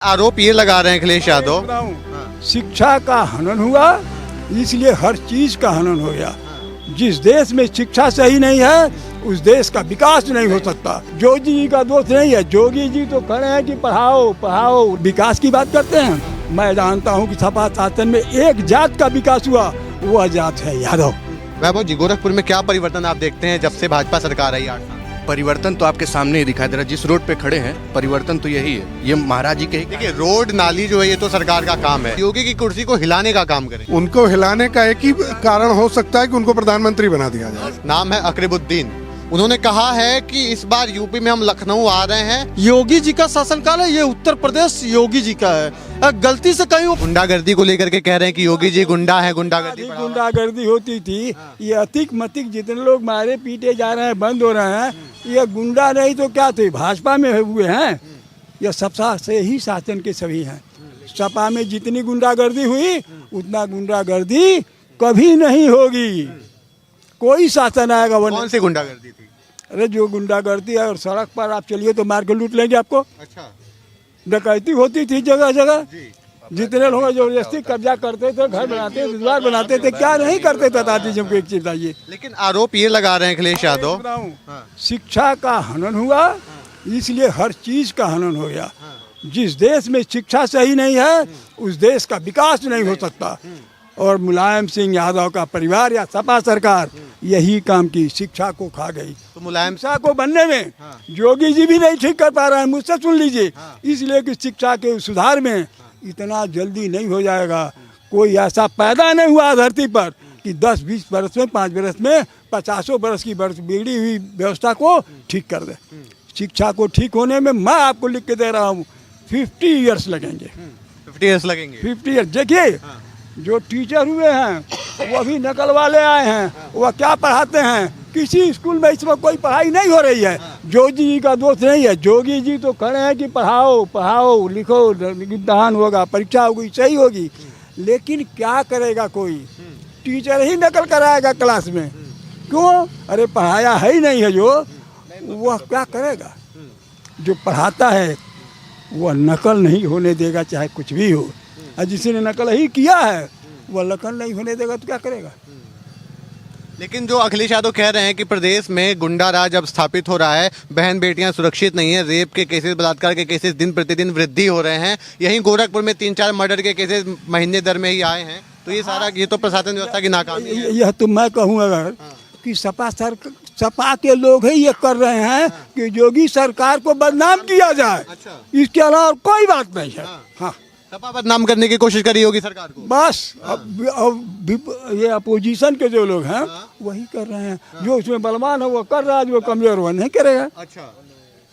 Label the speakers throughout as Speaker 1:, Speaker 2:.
Speaker 1: आरोप ये लगा रहे हैं अखिलेश यादव।
Speaker 2: शिक्षा का हनन हुआ, इसलिए हर चीज का हनन हो गया। जिस देश में शिक्षा सही नहीं है उस देश का विकास नहीं हो सकता। जोगी जी का दोष नहीं है, जोगी जी तो खड़े हैं कि पढ़ाओ पढ़ाओ, विकास की बात करते हैं। मैं जानता हूं कि सपा शासन में एक जात का विकास हुआ, वह जात है यादव।
Speaker 1: वैभव जी, गोरखपुर में क्या परिवर्तन आप देखते हैं जब से भाजपा सरकार आई 8 साल?
Speaker 3: परिवर्तन तो आपके सामने ही दिखाई दे रहा है। जिस रोड पे खड़े हैं परिवर्तन तो यही है। ये महाराज जी के ही
Speaker 1: देखिए, रोड नाली जो है ये तो सरकार का काम है। योगी की कुर्सी को हिलाने का काम करें।
Speaker 4: उनको हिलाने का एक ही कारण हो सकता है कि उनको प्रधानमंत्री बना दिया जाए।
Speaker 1: नाम है अकरीबुद्दीन। उन्होंने कहा है कि इस बार यूपी में हम लखनऊ आ रहे हैं।
Speaker 5: योगी जी का शासनकाल है, ये उत्तर प्रदेश योगी जी का है। गलती से कहीं
Speaker 1: गुंडागर्दी को लेकर के कह रहे हैं कि योगी जी गुंडा है, गुंडागर्दी बढ़ावा।
Speaker 2: गुंडागर्दी होती थी, ये अतिक मतिक जितने लोग मारे पीटे जा रहे हैं, बंद हो रहे हैं, ये गुंडा नहीं तो क्या थे, भाजपा में हुए हैं। ये सपा से ही शासन के सभी हैं। सपा में जितनी गुंडागर्दी हुई उतना गुंडागर्दी कभी नहीं होगी। कोई शासन आएगा वो
Speaker 1: कौन सी गुंडागर्दी थी?
Speaker 2: अरे जो गुंडागर्दी है, और सड़क पर आप चलिए तो मार के लूट लेंगे आपको।
Speaker 1: अच्छा,
Speaker 2: डकैती होती थी जगह जगह। जितने लोग जबरदस्ती कब्जा करते थे, घर बनाते थे, द्वार बनाते थे, क्या नहीं करते थे। दादी जी को एक चीज बताइए।
Speaker 1: लेकिन आरोप ये लगा रहे हैं अखिलेश यादव।
Speaker 2: शिक्षा का हनन हुआ, इसलिए हर चीज का हनन हो गया। जिस देश में शिक्षा सही नहीं है उस देश का विकास नहीं हो सकता। और मुलायम सिंह यादव का परिवार या सपा सरकार यही काम की, शिक्षा को खा गई।
Speaker 1: तो मुलायम
Speaker 2: शिक्षा को बनने में योगी जी भी नहीं ठीक कर पा रहे हैं, मुझसे सुन लीजिए। इसलिए कि शिक्षा के सुधार में इतना जल्दी नहीं हो जाएगा। कोई ऐसा पैदा नहीं हुआ धरती पर कि 10-20 बरस में, 5 बरस में, 50 बरस की बिगड़ी हुई व्यवस्था को ठीक कर दे। शिक्षा को ठीक होने में मैं आपको लिख के दे रहा हूँ 50 ईयर्स लगेंगे।
Speaker 1: 50 ईयर्स लगेंगे।
Speaker 2: 50 ईयर्स। देखिए, जो टीचर हुए हैं वो भी नकल वाले आए हैं, वह क्या पढ़ाते हैं। किसी स्कूल में इस वक्त कोई पढ़ाई नहीं हो रही है। जोगी जी का दोष नहीं है, जोगी जी तो खड़े हैं कि पढ़ाओ पढ़ाओ, लिखो, इम्तहान होगा, परीक्षा होगी, सही होगी। लेकिन क्या करेगा कोई? टीचर ही नकल कराएगा क्लास में। क्यों? अरे पढ़ाया है ही नहीं है जो, वह क्या करेगा? जो पढ़ाता है वह नकल नहीं होने देगा, चाहे कुछ भी हो। और जिसने नकल ही किया है वह नकल नहीं होने देगा तो क्या करेगा?
Speaker 1: लेकिन जो अखिलेश यादव कह रहे हैं कि प्रदेश में गुंडा राज अब स्थापित हो रहा है, बहन बेटियां सुरक्षित नहीं है, रेप के केसेस, बलात्कार के केसेस दिन प्रतिदिन वृद्धि हो रहे हैं। यहीं गोरखपुर में 3-4 मर्डर के केसेस महीने दर में ही आए हैं। तो ये सारा, ये तो प्रशासन व्यवस्था की नाकामी है।
Speaker 2: यह तो मैं कहूँ अगर कि सपा के लोग ही ये कर रहे हैं कि योगी सरकार को बदनाम किया जाए।
Speaker 1: अच्छा।
Speaker 2: इसके अलावा कोई बात नहीं है। हाँ,
Speaker 1: सपा बदनाम करने की कोशिश करी होगी सरकार को।
Speaker 2: बस अब ये अपोजिशन के जो लोग हैं वही कर रहे हैं। जो उसमें बलवान है वो कर रहा है, जो कमजोर वो नहीं करेगा।
Speaker 1: अच्छा,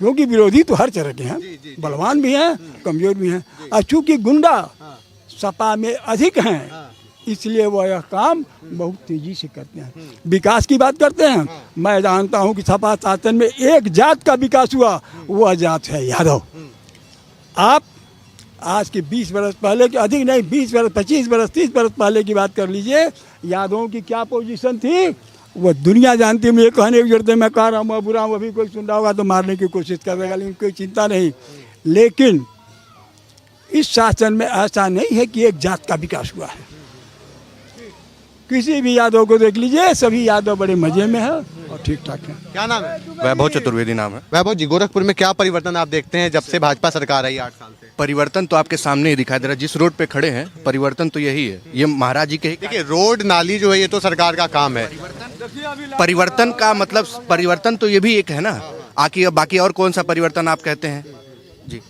Speaker 2: क्योंकि विरोधी तो हर तरह के हैं, बलवान भी हैं, कमजोर भी हैं। और चूंकि गुंडा सपा में अधिक हैं, इसलिए वह यह काम बहुत तेजी से करते हैं। विकास की बात करते हैं। मैं जानता हूं कि सपा शासन में एक जात का विकास हुआ, वह जात है यादव। आप आज के 20 बरस पहले के, अधिक नहीं, 20 बरस, 25 बरस, 30 बरस पहले की बात कर लीजिए। यादवों की क्या पोजीशन थी वह दुनिया जानती है। मुझे कहने की जरूरत है, मैं कह रहा हूँ, मैं बुरा हूँ, अभी कोई सुन रहा होगा तो मारने की कोशिश कर देगा, लेकिन कोई चिंता नहीं। लेकिन इस शासन में ऐसा नहीं है कि एक जात का विकास हुआ है। किसी भी यादव को देख लीजिए, सभी यादव बड़े मजे में है और ठीक ठाक है।
Speaker 1: क्या नाम है?
Speaker 3: वैभव चतुर्वेदी नाम है।
Speaker 1: वैभव जी, गोरखपुर में क्या परिवर्तन आप देखते हैं जब से भाजपा सरकार आई 8 साल से?
Speaker 3: परिवर्तन तो आपके सामने ही दिखाई दे रहा है। जिस रोड पे खड़े हैं परिवर्तन तो यही है। ये महाराज जी के ही
Speaker 1: देखिए, रोड नाली जो है ये तो सरकार का काम है।
Speaker 3: परिवर्तन का मतलब, परिवर्तन तो ये भी एक है ना। बाकी और कौन सा परिवर्तन आप कहते हैं? जी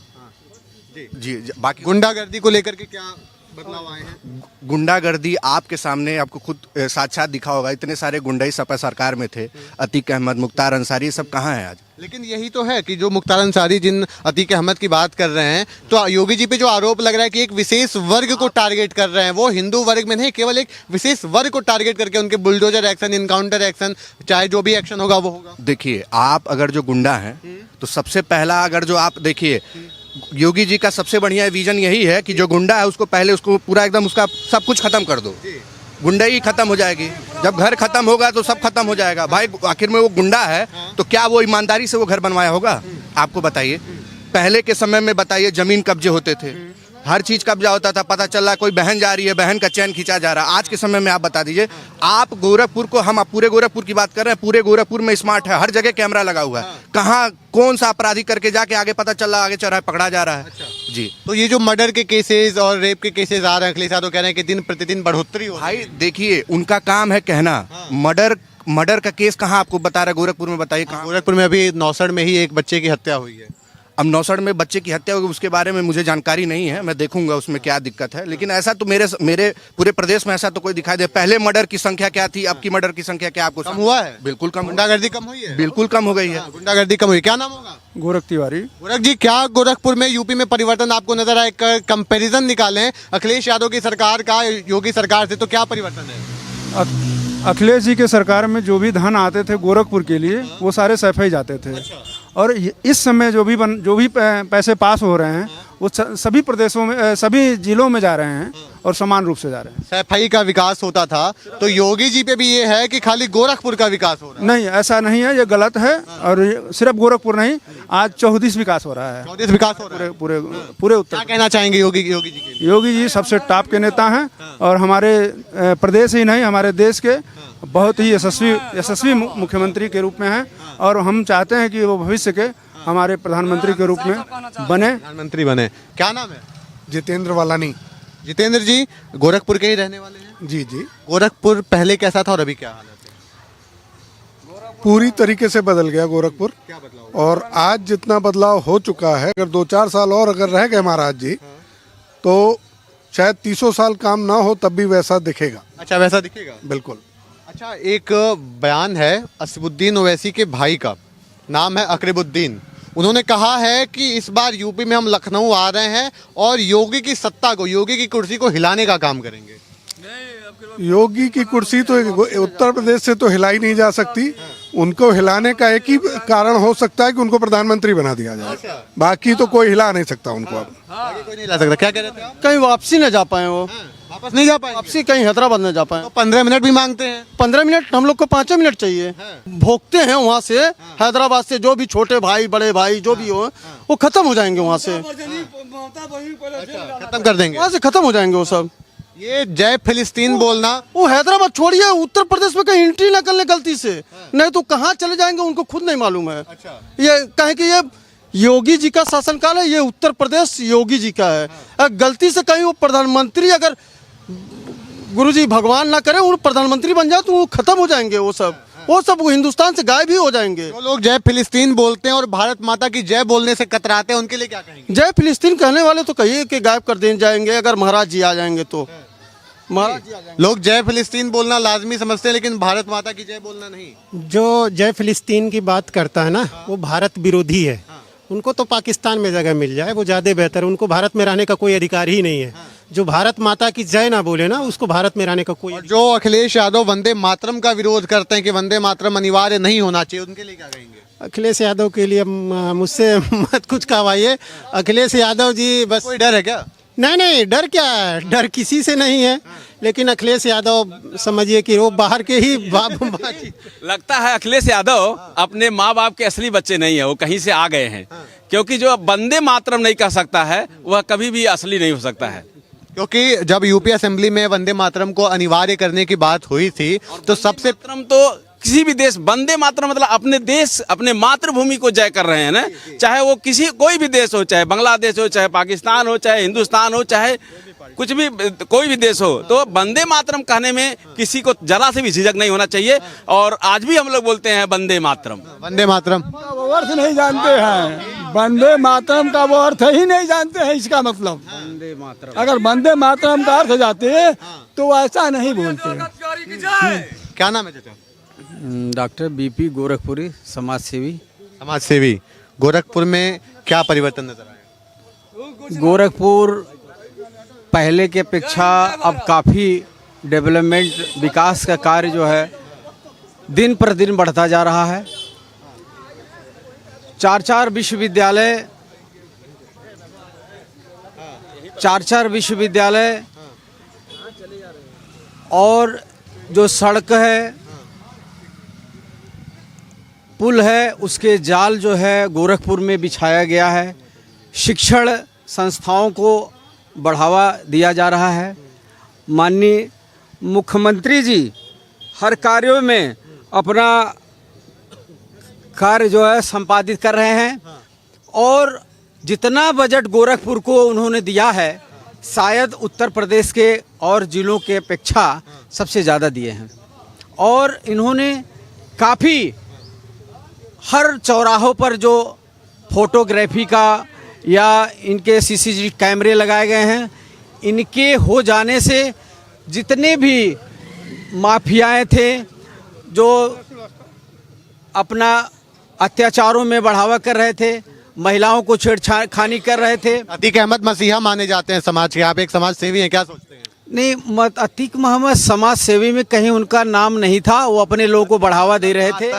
Speaker 3: जी, बाकी
Speaker 1: गुंडागर्दी को लेकर के क्या बदलाव आए हैं?
Speaker 3: गुंडागर्दी आपके सामने, आपको खुद साक्षात दिखा होगा। इतने सारे गुंडा सपा सरकार में थे। अतीक अहमद, मुख्तार अंसारी, सब कहाँ हैं आज?
Speaker 1: लेकिन यही तो है कि जो मुख्तार अंसारी, जिन अतीक अहमद की बात कर रहे हैं, तो योगी जी पे जो आरोप लग रहा है कि एक विशेष वर्ग को टारगेट कर रहे हैं, वो हिंदू वर्ग में नहीं, केवल एक विशेष वर्ग को टारगेट करके उनके बुलडोजर एक्शन, इनकाउंटर एक्शन, चाहे जो भी एक्शन होगा वो होगा।
Speaker 3: देखिए, आप अगर जो गुंडा हैं तो सबसे पहला, अगर जो आप देखिए, योगी जी का सबसे बढ़िया विजन यही है कि जो गुंडा है उसको पहले, उसको पूरा एकदम उसका सब कुछ खत्म कर दो। गुंडाई खत्म हो जाएगी। जब घर खत्म होगा तो सब खत्म हो जाएगा। भाई आखिर में वो गुंडा है तो क्या वो ईमानदारी से वो घर बनवाया होगा? आपको बताइए। पहले के समय में बताइए जमीन कब्जे होते थे, हर चीज कब्जा होता था, पता चल रहा है कोई बहन जा रही है, बहन का चैन खींचा जा रहा है। आज के समय में आप बता दीजिए, आप गोरखपुर को, हम पूरे गोरखपुर की बात कर रहे हैं, पूरे गोरखपुर में स्मार्ट है, हर जगह कैमरा लगा हुआ है, कहाँ कौन सा अपराधी करके जाके आगे पता चल रहा है, आगे चल रहा है, पकड़ा जा रहा है। जी
Speaker 1: तो ये जो मर्डर के केसेस और रेप के केसेस आ रहे हैं, अखिलेश यादव कह रहे हैं कि दिन प्रतिदिन बढ़ोतरी हो रही
Speaker 3: भाई देखिए, उनका काम है कहना, मर्डर का केस कहाँ आपको बता रहा है गोरखपुर में, बताइए
Speaker 1: है।
Speaker 3: कहाँ।
Speaker 1: गोरखपुर में अभी नौसड़ में ही एक बच्चे की हत्या हुई है।
Speaker 3: अब नौसड़ में बच्चे की हत्या होगी, उसके बारे में मुझे जानकारी नहीं है, मैं देखूंगा उसमें क्या दिक्कत है, लेकिन ऐसा तो मेरे पूरे प्रदेश में ऐसा तो कोई दिखाई दे। पहले मर्डर की संख्या क्या थी, अब की मर्डर की संख्या क्या आपको
Speaker 1: कम हुआ है?
Speaker 3: बिल्कुल कम,
Speaker 1: गुंडागर्दी कम हुई है?
Speaker 3: बिल्कुल कम हो गई है।
Speaker 1: गुंडागर्दी कम हुई। क्या नाम होगा?
Speaker 2: गोरख तिवारी।
Speaker 1: गोरख जी, क्या गोरखपुर में, यूपी में परिवर्तन आपको नजर आए? कंपैरिजन निकालें अखिलेश यादव की सरकार का योगी सरकार से, तो क्या परिवर्तन है?
Speaker 6: अखिलेश जी के सरकार में जो भी धन आते थे गोरखपुर के लिए, वो सारे सफाई जाते थे। और इस समय जो भी पैसे पास हो रहे हैं, वो सभी प्रदेशों में, सभी जिलों में जा रहे हैं और समान रूप से जा रहे हैं।
Speaker 1: सैफई का विकास होता था, तो योगी जी पे भी ये है कि खाली गोरखपुर का विकास हो रहा है?
Speaker 6: नहीं, ऐसा नहीं है, ये गलत है। और सिर्फ गोरखपुर नहीं, आज 34 विकास हो रहा है,
Speaker 1: 34 विकास हो रहा है।
Speaker 6: पूरे उत्तर।
Speaker 1: क्या कहना चाहेंगे योगी जी के लिए?
Speaker 6: योगी जी सबसे टॉप के नेता हैं और हमारे प्रदेश ही नहीं, हमारे देश के बहुत ही यशस्वी मुख्यमंत्री के रूप में हैं। और हम चाहते हैं कि वो भविष्य के हमारे प्रधानमंत्री के रूप में बने,
Speaker 1: प्रधानमंत्री बने। क्या नाम है?
Speaker 4: जितेंद्र वालानी।
Speaker 1: जितेंद्र जी गोरखपुर के ही रहने वाले हैं?
Speaker 4: जी जी,
Speaker 1: गोरखपुर पहले कैसा था और अभी क्या हालत है?
Speaker 4: पूरी तरीके से बदल गया गोरखपुर।
Speaker 1: क्या बदलाव?
Speaker 4: और आज जितना बदलाव हो चुका है, अगर 2-4 साल और अगर रह गए महाराज जी, तो शायद 300 साल काम ना हो तब भी वैसा दिखेगा।
Speaker 1: अच्छा, वैसा दिखेगा?
Speaker 4: बिल्कुल।
Speaker 1: अच्छा, एक बयान है असदुद्दीन ओवैसी के भाई का, नाम है अकरबुद्दीन। उन्होंने कहा है कि इस बार यूपी में हम लखनऊ आ रहे हैं और योगी की सत्ता को, योगी की कुर्सी को हिलाने का काम करेंगे।
Speaker 4: योगी की कुर्सी तो उत्तर प्रदेश से तो हिलाई नहीं जा सकती। उनको हिलाने का एक ही कारण हो सकता है कि उनको प्रधानमंत्री बना दिया जाए, बाकी तो कोई हिला नहीं सकता उनको। अब
Speaker 1: आगे कोई नहीं हिला सकता। क्या कह रहे थे आप?
Speaker 5: कहीं वापसी न जा पाए वो,
Speaker 1: वापस नहीं जा पाए?
Speaker 5: वापसी कहीं हैदराबाद न जा पाए।
Speaker 1: तो 15 मिनट भी मांगते हैं।
Speaker 5: 15 मिनट, हम लोग को 5 मिनट चाहिए। भोगते हैं वहाँ से, हैदराबाद से जो भी छोटे भाई बड़े भाई जो भी हो, वो खत्म हो जाएंगे वहाँ से,
Speaker 1: खत्म कर देंगे।
Speaker 5: वहाँ से खत्म हो जाएंगे वो सब।
Speaker 1: ये जय फिलिस्तीन बोलना,
Speaker 5: वो हैदराबाद छोड़िए, उत्तर प्रदेश में कहीं एंट्री ना कर ले गलती से, नहीं तो कहाँ चले जाएंगे उनको खुद नहीं मालूम है। ये कहे कि ये योगी जी का शासनकाल है, ये उत्तर प्रदेश योगी जी का है। अगर गलती से कहीं वो प्रधानमंत्री, अगर गुरुजी भगवान ना करे वो प्रधानमंत्री बन जाए, तो वो खत्म हो जाएंगे वो सब वो हिंदुस्तान से गायब ही हो जाएंगे।
Speaker 1: जो लोग जय फिलिस्तीन बोलते हैं और भारत माता की जय बोलने से कतराते हैं, उनके लिए क्या कहेंगे?
Speaker 5: जय फिलिस्तीन कहने वाले तो कहिए कि गायब कर देने जाएंगे, अगर महाराज जी आ जाएंगे तो। महाराज जी आ जाएंगे।
Speaker 1: लोग जय फिलिस्तीन बोलना लाजमी समझते हैं, लेकिन भारत माता की जय बोलना नहीं।
Speaker 7: जो जय फिलिस्तीन की बात करता है ना, वो भारत विरोधी है। उनको तो पाकिस्तान में जगह मिल जाए, वो ज़्यादा बेहतर है। उनको भारत में रहने का कोई अधिकार ही नहीं है। जो भारत माता की जय ना बोले ना, उसको भारत में रहने का कोई।
Speaker 1: और जो अखिलेश यादव वंदे मातरम का विरोध करते हैं कि वंदे मातरम अनिवार्य नहीं होना चाहिए, उनके लिए क्या कहेंगे?
Speaker 7: अखिलेश यादव के लिए मुझसे मत कुछ कहवाइए। अखिलेश यादव जी बस।
Speaker 1: कोई डर है क्या?
Speaker 7: नहीं, डर क्या है, डर किसी से नहीं है। लेकिन अखिलेश यादव समझिए कि वो बाहर के ही
Speaker 8: लगता है अखिलेश यादव अपने माँ बाप के असली बच्चे नहीं है, वो कहीं से आ गए हैं। क्योंकि जो वंदे मातरम नहीं कह सकता है, वह कभी भी असली नहीं हो सकता है।
Speaker 1: क्योंकि जब यूपी असेंबली में वंदे मातरम को अनिवार्य करने की बात हुई थी, तो सबसे
Speaker 8: मातरम तो किसी भी देश, वंदे मातरम मतलब अपने देश, अपने मातृभूमि को जय कर रहे हैं ना। चाहे वो कोई भी देश हो, चाहे बांग्लादेश हो, चाहे पाकिस्तान हो, चाहे हिंदुस्तान हो, चाहे कुछ भी, कोई भी देश हो, तो वंदे मातरम कहने में किसी को जरा से भी झिझक नहीं होना चाहिए। और आज भी हम लोग बोलते हैं वंदे मातरम।
Speaker 1: वंदे मातरम
Speaker 2: वो अर्थ नहीं जानते हैं, वंदे मातरम का वो अर्थ ही नहीं जानते हैं। इसका मतलब वंदे मातरम, अगर वंदे मातरम का अर्थ जाते तो ऐसा नहीं बोलते।
Speaker 1: क्या नाम है चाचा?
Speaker 9: डॉक्टर बीपी गोरखपुरी, समाज सेवी।
Speaker 1: समाज सेवी। गोरखपुर में क्या परिवर्तन नजर आया?
Speaker 9: गोरखपुर पहले के अपेक्षा अब काफ़ी डेवलपमेंट, विकास का कार्य जो है दिन प्रतिदिन बढ़ता जा रहा है। 4-4 विश्वविद्यालय और जो सड़क है, पुल है, उसके जाल जो है गोरखपुर में बिछाया गया है। शिक्षण संस्थाओं को बढ़ावा दिया जा रहा है। माननीय मुख्यमंत्री जी हर कार्यों में अपना कार्य जो है संपादित कर रहे हैं और जितना बजट गोरखपुर को उन्होंने दिया है शायद उत्तर प्रदेश के और जिलों के अपेक्षा सबसे ज़्यादा दिए हैं। और इन्होंने काफ़ी हर चौराहों पर जो फोटोग्राफी का या इनके सीसीटीवी कैमरे लगाए गए हैं, इनके हो जाने से जितने भी माफियाएं थे जो अपना अत्याचारों में बढ़ावा कर रहे थे, महिलाओं को छेड़खानी कर रहे थे।
Speaker 1: अतीक अहमद मसीहा माने जाते हैं समाज के, आप एक समाज सेवी हैं, क्या सोचते हैं?
Speaker 9: नहीं, अतीक मोहम्मद समाज सेवी में कहीं उनका नाम नहीं था, वो अपने लोगों को बढ़ावा दे रहे थे।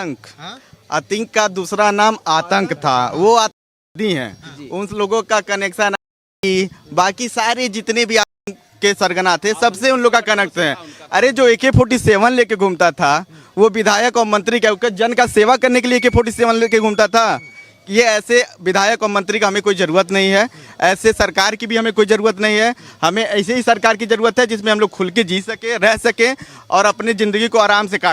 Speaker 10: आतंक का दूसरा नाम आतंक था, वो आतंकवादी हैं, उन लोगों का कनेक्शन। बाकी सारे जितने भी के सरगना थे सबसे उन लोग का कनेक्ट है। अरे जो AK-47 लेके घूमता था वो विधायक और मंत्री का जन का सेवा करने के लिए AK-47 लेके घूमता था। ये ऐसे विधायक और मंत्री का हमें कोई ज़रूरत नहीं है, ऐसे सरकार की भी हमें कोई ज़रूरत नहीं है। हमें ऐसे ही सरकार की ज़रूरत है जिसमें हम लोग खुल के जी सके, रह सके और अपनी ज़िंदगी को आराम से काट